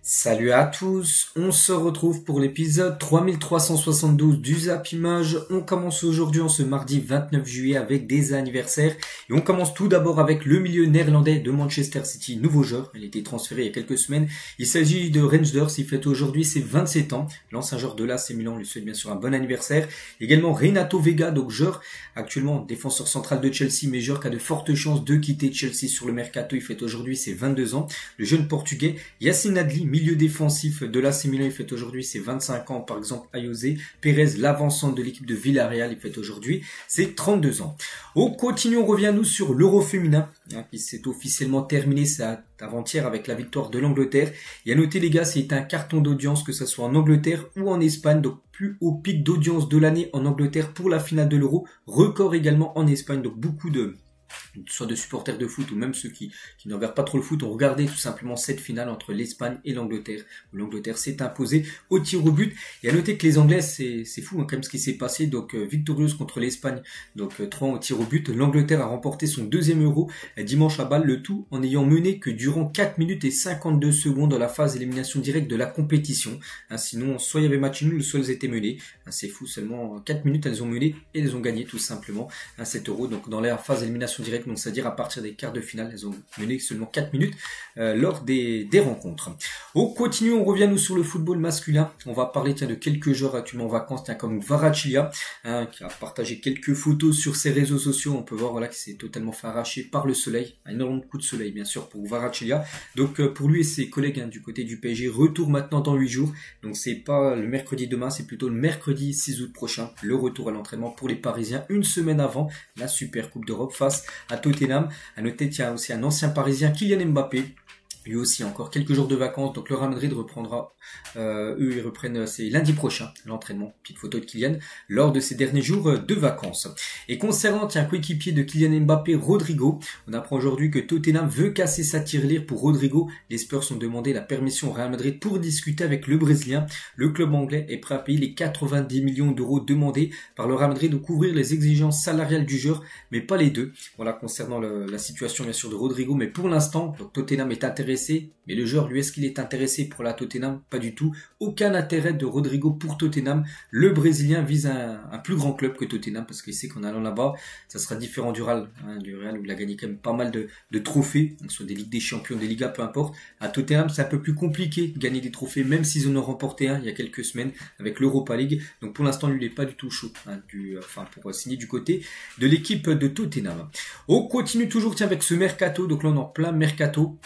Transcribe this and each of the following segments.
Salut à tous, on se retrouve pour l'épisode 3372 du Zap Image. On commence aujourd'hui en ce mardi 29 juillet avec des anniversaires. Et on commence tout d'abord avec le milieu néerlandais de Manchester City, nouveau joueur. Il a été transféré il y a quelques semaines. Il s'agit de Reinders, il fête aujourd'hui ses 27 ans. L'ancien joueur de l'AC Milan lui souhaite bien sûr un bon anniversaire. Également Renato Vega, donc joueur actuellement défenseur central de Chelsea, mais joueur qui a de fortes chances de quitter Chelsea sur le mercato. Il fête aujourd'hui ses 22 ans. Le jeune portugais Yacine Adli, milieu défensif de l'AC Milan, il fête aujourd'hui ses 25 ans. Par exemple, Ayoze Pérez, l'avancante de l'équipe de Villarreal, il fête aujourd'hui ses 32 ans. On continue, on revient nous sur l'Euro féminin, qui s'est officiellement terminé avant-hier avec la victoire de l'Angleterre. Et à noter les gars, c'est un carton d'audience, que ce soit en Angleterre ou en Espagne, donc plus haut pic d'audience de l'année en Angleterre pour la finale de l'Euro, record également en Espagne, donc beaucoup soit de supporters de foot ou même ceux qui ne regardent pas trop le foot ont regardé tout simplement cette finale entre l'Espagne et l'Angleterre, où l'Angleterre s'est imposée au tir au but. Et à noter que les Anglais, c'est fou quand même ce qui s'est passé, donc victorieuse contre l'Espagne, donc 3 au tir au but. L'Angleterre a remporté son deuxième Euro dimanche à Bâle, le tout en ayant mené que durant 4 minutes et 52 secondes dans la phase élimination directe de la compétition. Sinon, soit il y avait match nul, soit elles étaient menées. C'est fou, seulement 4 minutes elles ont mené et elles ont gagné tout simplement cet Euro. Donc dans la phase élimination directe, donc c'est-à-dire à partir des quarts de finale, elles ont mené seulement 4 minutes lors des rencontres. On continue, on revient nous sur le football masculin. On va parler de quelques joueurs actuellement en vacances, comme Kvaratskhelia, qui a partagé quelques photos sur ses réseaux sociaux. On peut voir qu'il s'est totalement fait arracher par le soleil, un énorme coup de soleil bien sûr pour Kvaratskhelia. Donc pour lui et ses collègues du côté du PSG, retour maintenant dans 8 jours. Donc c'est pas le mercredi demain, c'est plutôt le mercredi 6 août prochain, le retour à l'entraînement pour les Parisiens, une semaine avant la Super Coupe d'Europe face à Tottenham. À noter qu'il y a aussi un ancien Parisien, Kylian Mbappé. Lui aussi, encore quelques jours de vacances. Donc le Real Madrid reprendra, ils reprennent, c'est lundi prochain, l'entraînement. Petite photo de Kylian, lors de ces derniers jours de vacances. Et concernant un coéquipier de Kylian Mbappé, Rodrigo, on apprend aujourd'hui que Tottenham veut casser sa tirelire pour Rodrigo. Les Spurs ont demandé la permission au Real Madrid pour discuter avec le Brésilien. Le club anglais est prêt à payer les 90 millions d'euros demandés par le Real Madrid, de couvrir les exigences salariales du joueur, mais pas les deux. Voilà, concernant la situation bien sûr de Rodrigo, mais pour l'instant, Tottenham est intéressé. Mais le joueur, lui, est-ce qu'il est intéressé pour la Tottenham? Pas du tout. Aucun intérêt de Rodrigo pour Tottenham. Le Brésilien vise un plus grand club que Tottenham, parce qu'il sait qu'en allant là-bas, ça sera différent du Real, où il a gagné quand même pas mal de trophées, donc soit des Ligues des Champions, des Ligas, peu importe. À Tottenham, c'est un peu plus compliqué de gagner des trophées, même s'ils en ont remporté un il y a quelques semaines avec l'Europa League. Donc pour l'instant, lui, il n'est pas du tout chaud, pour signer du côté de l'équipe de Tottenham. On continue toujours avec ce mercato. Donc là, on est en plein mercato.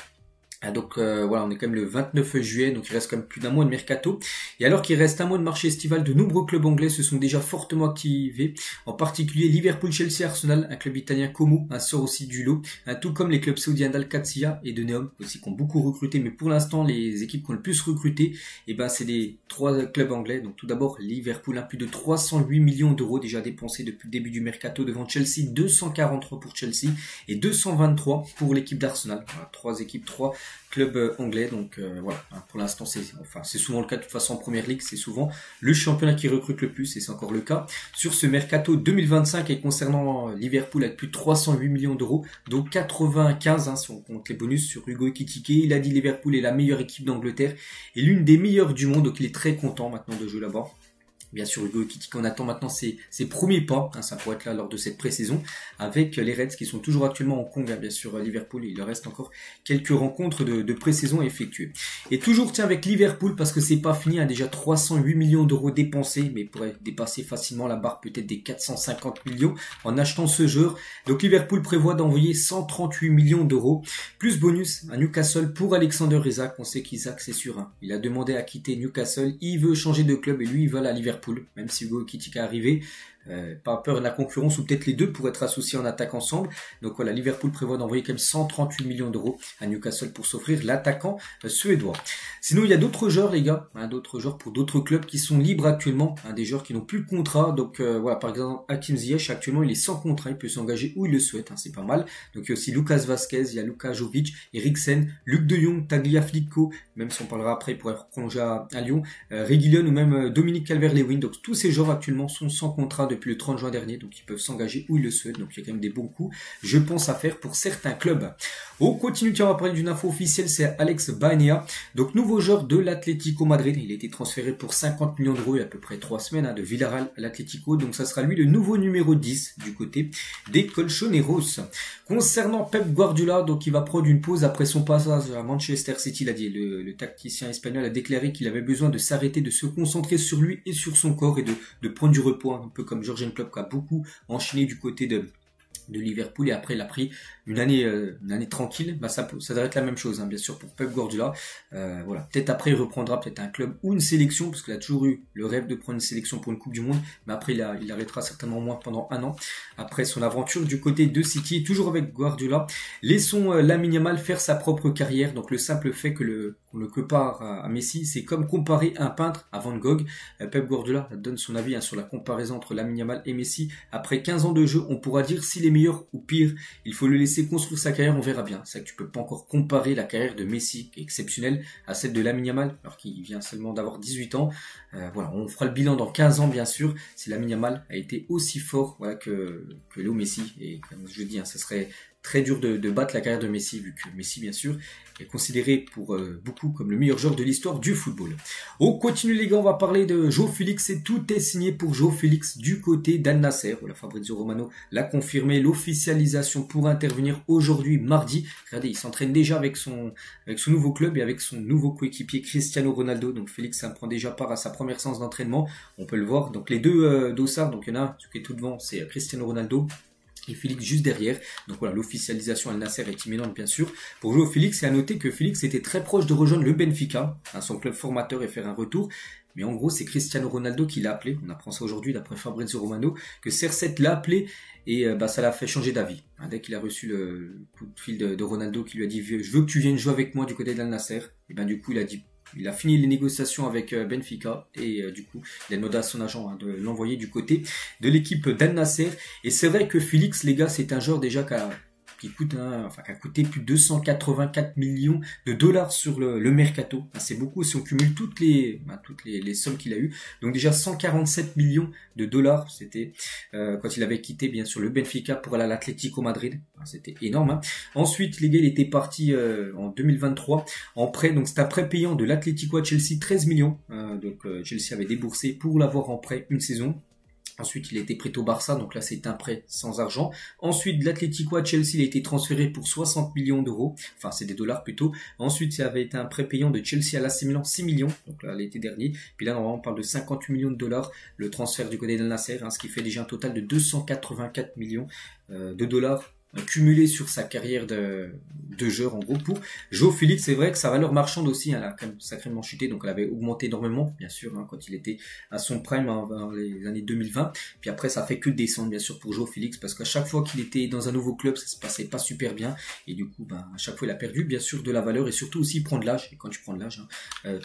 Donc voilà, on est quand même le 29 juillet, donc il reste quand même plus d'un mois de mercato. Et alors qu'il reste un mois de marché estival, de nombreux clubs anglais se sont déjà fortement activés, en particulier Liverpool, Chelsea, Arsenal, un club italien Como, sort aussi du lot, tout comme les clubs saoudiens d'Al-Qadsiya et de Neom aussi, qui ont beaucoup recruté. Mais pour l'instant, les équipes qui ont le plus recruté, c'est les 3 clubs anglais. Donc tout d'abord Liverpool, plus de 308 millions d'euros déjà dépensés depuis le début du mercato, devant Chelsea, 243 pour Chelsea et 223 pour l'équipe d'Arsenal. Voilà, 3 équipes, 3 club anglais. Donc voilà, pour l'instant c'est souvent le cas de toute façon en première ligue, c'est souvent le championnat qui recrute le plus, et c'est encore le cas sur ce mercato 2025. Et concernant Liverpool, avec plus de 308 millions d'euros, donc 95 si on compte les bonus sur Hugo Ekitike. Il a dit Liverpool est la meilleure équipe d'Angleterre et l'une des meilleures du monde, donc il est très content maintenant de jouer là-bas. Bien sûr, Hugo Ekitike, on attend maintenant ses premiers pas, ça pourrait être là lors de cette pré-saison, avec les Reds qui sont toujours actuellement en Kong, bien sûr, Liverpool. Il leur reste encore quelques rencontres de pré-saison à effectuer. Et toujours avec Liverpool, parce que c'est pas fini, déjà 308 millions d'euros dépensés, mais pourrait dépasser facilement la barre peut-être des 450 millions en achetant ce joueur. Donc Liverpool prévoit d'envoyer 138 millions d'euros, plus bonus à Newcastle pour Alexander Isak. On sait qu'Isak, c'est sûr, il a demandé à quitter Newcastle, il veut changer de club et lui il va à Liverpool. Même si Hugo Ekitike est arrivé, pas peur de la concurrence, ou peut-être les deux pourraient être associés en attaque ensemble. Donc voilà, Liverpool prévoit d'envoyer quand même 138 millions d'euros à Newcastle pour s'offrir l'attaquant suédois. Sinon, il y a d'autres joueurs, les gars, d'autres joueurs pour d'autres clubs qui sont libres actuellement, des joueurs qui n'ont plus de contrat. Donc voilà, par exemple, Hakim Ziyech, actuellement, il est sans contrat, il peut s'engager où il le souhaite, c'est pas mal. Donc il y a aussi Lucas Vazquez, il y a Luka Jovic, Eriksen, Luc de Jong, Tagliafico, même si on parlera après, il pourrait prolonger à Lyon, Reguilon ou même Dominique Calvert-Lewin. Donc tous ces joueurs actuellement sont sans contrat depuis le 30 juin dernier, donc ils peuvent s'engager où ils le souhaitent, donc il y a quand même des bons coups, je pense, à faire pour certains clubs. On continue, on va parler d'une info officielle, c'est Alex Baena, donc nouveau joueur de l'Atlético Madrid, il a été transféré pour 50 millions d'euros il y a à peu près 3 semaines, de Villarreal à l'Atlético, donc ça sera lui le nouveau numéro 10 du côté des Colchoneros. Concernant Pep Guardiola, donc il va prendre une pause après son passage à Manchester City, il a dit, le tacticien espagnol a déclaré qu'il avait besoin de s'arrêter, de se concentrer sur lui et sur son corps et de prendre du repos, un peu comme Jürgen Klopp qui a beaucoup enchaîné du côté de Liverpool, et après il a pris une année tranquille. Bah ça devrait être la même chose, hein, bien sûr, pour Pep Guardiola. Voilà, peut-être après il reprendra peut-être un club ou une sélection, parce qu'il a toujours eu le rêve de prendre une sélection pour une Coupe du Monde, mais après il arrêtera certainement moins pendant un an après son aventure du côté de City. Toujours avec Guardiola, laissons Lamine Yamal faire sa propre carrière. Donc le simple fait qu'on le compare à Messi, c'est comme comparer un peintre à Van Gogh. Pep Guardiola donne son avis, hein, sur la comparaison entre Lamine Yamal et Messi. Après 15 ans de jeu, on pourra dire s'il est meilleur ou pire. Il faut le laisser construire sa carrière, on verra bien. C'est vrai que tu peux pas encore comparer la carrière de Messi, qui est exceptionnelle, à celle de Lamine Yamal, alors qu'il vient seulement d'avoir 18 ans. Voilà, on fera le bilan dans 15 ans, bien sûr, si Lamine Yamal a été aussi fort, voilà, que Léo Messi. Et comme je dis, hein, ça serait très dur de battre la carrière de Messi, vu que Messi, bien sûr, est considéré pour beaucoup comme le meilleur joueur de l'histoire du football. On continue, les gars, on va parler de João Félix, et tout est signé pour João Félix du côté d'Al Nassr. Voilà, Fabrizio Romano l'a confirmé, l'officialisation pour intervenir aujourd'hui, mardi. Regardez, il s'entraîne déjà avec son nouveau club et avec son nouveau coéquipier Cristiano Ronaldo. Donc Félix, ça prend déjà part à sa première séance d'entraînement. On peut le voir. Donc les deux dossards, donc il y en a un, celui qui est tout devant, c'est Cristiano Ronaldo, et Félix juste derrière. Donc voilà, l'officialisation Al Nassr est imminente, bien sûr. Pour jouer au Félix, c'est à noter que Félix était très proche de rejoindre le Benfica, hein, son club formateur, et faire un retour. Mais en gros, c'est Cristiano Ronaldo qui l'a appelé. On apprend ça aujourd'hui d'après Fabrizio Romano, que CR7 l'a appelé, et ça l'a fait changer d'avis. Hein, dès qu'il a reçu le coup de fil de Ronaldo qui lui a dit « Je veux que tu viennes jouer avec moi du côté d'Al Nassr », et ben du coup, il a fini les négociations avec Benfica, et du coup il a demandé à son agent, hein, de l'envoyer du côté de l'équipe d'Al Nassr. Et c'est vrai que Félix, les gars, c'est un joueur déjà qui a coûté plus de 284 millions de dollars sur le mercato. C'est beaucoup si on cumule toutes les sommes qu'il a eues. Donc déjà 147 millions de dollars, c'était quand il avait quitté bien sûr le Benfica pour aller à l'Atlético Madrid. C'était énorme, hein. Ensuite, les gars, il était parti en 2023 en prêt. Donc c'est un prêt payant de l'Atlético à Chelsea, 13 millions. Donc Chelsea avait déboursé pour l'avoir en prêt une saison. Ensuite, il a été prêté au Barça, donc là c'est un prêt sans argent. Ensuite, de l'Atlético à Chelsea, il a été transféré pour 60 millions d'euros, enfin c'est des dollars plutôt. Ensuite, ça avait été un prêt payant de Chelsea à l'AC Milan, 6 millions, donc là l'été dernier. Puis là, normalement, on parle de 58 millions de dollars, le transfert du côté d'Al Nassr, hein, ce qui fait déjà un total de 284 millions de dollars cumulé sur sa carrière de joueur, en gros. Pour João Félix, c'est vrai que sa valeur marchande aussi, elle a quand même sacrément chuté, donc elle avait augmenté énormément, bien sûr, hein, quand il était à son prime, hein, dans les années 2020. Puis après, ça fait que descendre, bien sûr, pour João Félix, parce qu'à chaque fois qu'il était dans un nouveau club, ça se passait pas super bien, et du coup, à chaque fois, il a perdu, bien sûr, de la valeur, et surtout aussi prendre l'âge. Et quand tu prends de l'âge, hein,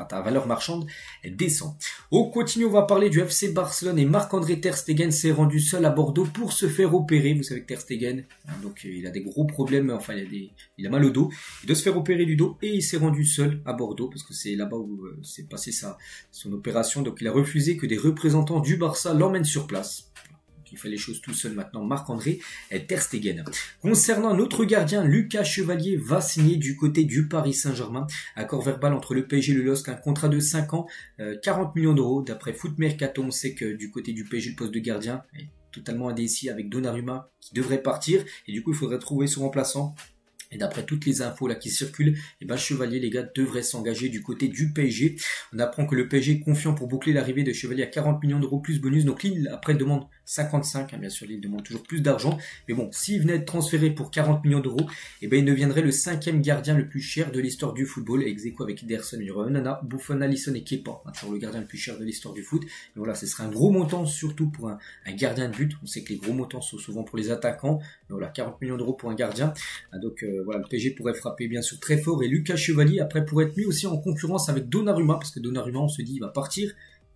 ta valeur marchande, elle descend. On continue, on va parler du FC Barcelone, et Marc-André Ter Stegen s'est rendu seul à Bordeaux pour se faire opérer. Vous savez que Ter Stegen, donc il a des gros problèmes, enfin il a mal au dos, il doit se faire opérer du dos, et il s'est rendu seul à Bordeaux parce que c'est là-bas où s'est passé son opération. Donc il a refusé que des représentants du Barça l'emmènent sur place. Donc il fait les choses tout seul maintenant, Marc-André Ter Stegen. Concernant notre gardien, Lucas Chevalier va signer du côté du Paris Saint-Germain. Accord verbal entre le PSG et le LOSC, un contrat de 5 ans, 40 millions d'euros. D'après Foot Mercato, on sait que du côté du PSG, le poste de gardien est totalement indécis, avec Donnarumma qui devrait partir, et du coup il faudrait trouver son remplaçant. Et d'après toutes les infos là qui circulent, Chevalier, les gars, devrait s'engager du côté du PSG. On apprend que le PSG est confiant pour boucler l'arrivée de Chevalier à 40 millions d'euros plus bonus. Donc Lille, après, demande 55. Hein, bien sûr, Lille demande toujours plus d'argent. Mais bon, s'il venait être transféré pour 40 millions d'euros, il deviendrait le 5e gardien le plus cher de l'histoire du football. Ex aequo avec Ederson, il y aura Onana, Buffon, Alisson et Kepa. Toujours le gardien le plus cher de l'histoire du foot. Et voilà, ce serait un gros montant, surtout pour un gardien de but. On sait que les gros montants sont souvent pour les attaquants. Mais voilà, 40 millions d'euros pour un gardien. Donc voilà, le PSG pourrait frapper bien sûr très fort, et Lucas Chevalier après pourrait être mis aussi en concurrence avec Donnarumma, parce que Donnarumma, on se dit, il va partir,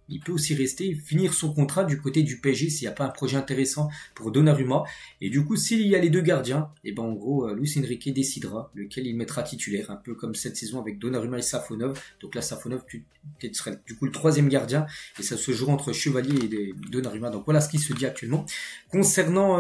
il peut aussi rester et finir son contrat du côté du PSG s'il n'y a pas un projet intéressant pour Donnarumma. Et du coup, s'il y a les deux gardiens, et ben en gros, Luis Enrique décidera lequel il mettra titulaire, un peu comme cette saison avec Donnarumma et Safonov. Donc là, Safonov serait du coup le troisième gardien, et ça se jouera entre Chevalier et Donnarumma. Donc voilà ce qui se dit actuellement concernant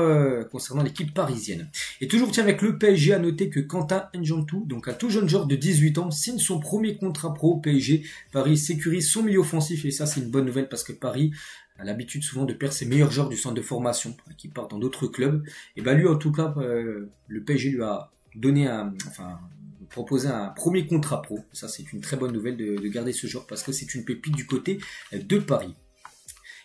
l'équipe parisienne. Et toujours tiens avec le PSG, à noter que Quentin N'Djantou, donc un tout jeune joueur de 18 ans, signe son premier contrat pro au PSG. Paris sécurise son milieu offensif, et ça c'est une bonne nouvelle parce que Paris a l'habitude souvent de perdre ses meilleurs joueurs du centre de formation qui partent dans d'autres clubs. Et ben lui en tout cas, le PSG lui a donné proposé un premier contrat pro. Ça c'est une très bonne nouvelle de garder ce joueur parce que c'est une pépite du côté de Paris.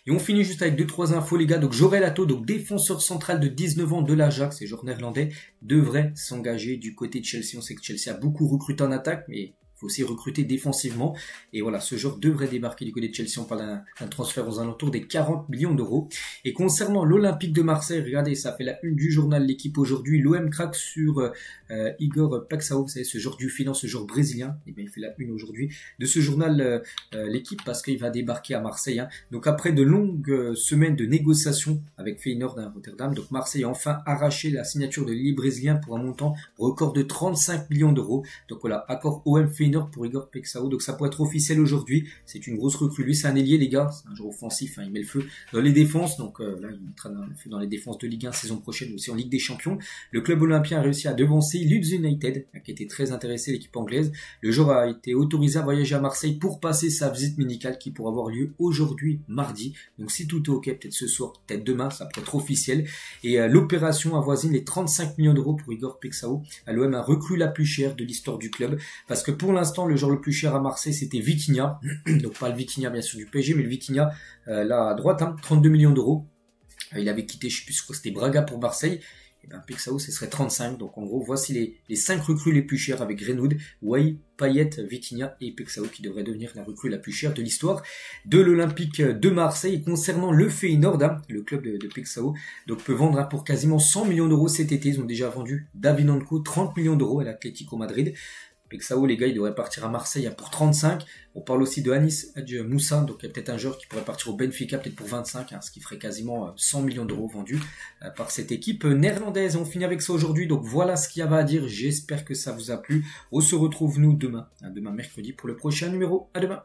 Et on finit juste avec 2-3 infos les gars. Donc Jorel Atto, donc défenseur central de 19 ans de l'Ajax, et joueur néerlandais, devrait s'engager du côté de Chelsea. On sait que Chelsea a beaucoup recruté en attaque, mais il faut aussi recruter défensivement. Et voilà, ce joueur devrait débarquer du côté de Chelsea. On parle d'un transfert aux alentours des 40 millions d'euros. Et concernant l'Olympique de Marseille, regardez, ça fait la une du journal L'équipe aujourd'hui. L'OM craque sur Igor Paixão, vous savez, ce joueur du Finland, ce joueur brésilien. Et bien, il fait la une aujourd'hui de ce journal L'équipe parce qu'il va débarquer à Marseille. Donc après de longues semaines de négociations avec Feyenoord à Rotterdam, donc Marseille a enfin arraché la signature de l'ailier brésilien pour un montant record de 35 millions d'euros. Donc voilà, accord OM Feyenoord pour Igor Paixão, donc ça pourrait être officiel aujourd'hui. C'est une grosse recrue, lui c'est un ailier les gars, c'est un joueur offensif, il met le feu dans les défenses, donc là il mettra le feu dans les défenses de Ligue 1 saison prochaine, aussi en Ligue des Champions. Le club olympien a réussi à devancer Leeds United, qui était très intéressé, l'équipe anglaise. Le joueur a été autorisé à voyager à Marseille pour passer sa visite médicale qui pourra avoir lieu aujourd'hui, mardi. Donc si tout est ok, peut-être ce soir, peut-être demain, ça pourrait être officiel. Et l'opération avoisine les 35 millions d'euros pour Igor Paixão. L'OM a recrue la plus chère de l'histoire du club, parce que pour l'instant, le joueur le plus cher à Marseille, c'était Vitinha. Donc pas le Vitinha bien sûr du PSG, mais le Vitinha là à droite, 32 millions d'euros. Il avait quitté, je sais plus ce que c'était, Braga pour Marseille. Et ben Paixão, ce serait 35. Donc en gros, voici les 5 recrues les plus chères avec Greenwood, Wai, Payet, Vitinha et Paixão qui devrait devenir la recrue la plus chère de l'histoire de l'Olympique de Marseille. Et concernant le Feyenoord, le club de Paixão, donc peut vendre pour quasiment 100 millions d'euros cet été. Ils ont déjà vendu David Anco 30 millions d'euros à l'Atlético Madrid. Paixão, les gars, il devrait partir à Marseille pour 35. On parle aussi de Anis Hadji Moussa, donc il y a peut-être un joueur qui pourrait partir au Benfica, peut-être pour 25, ce qui ferait quasiment 100 millions d'euros vendus par cette équipe néerlandaise. On finit avec ça aujourd'hui, donc voilà ce qu'il y avait à dire. J'espère que ça vous a plu. On se retrouve nous demain mercredi pour le prochain numéro. À demain.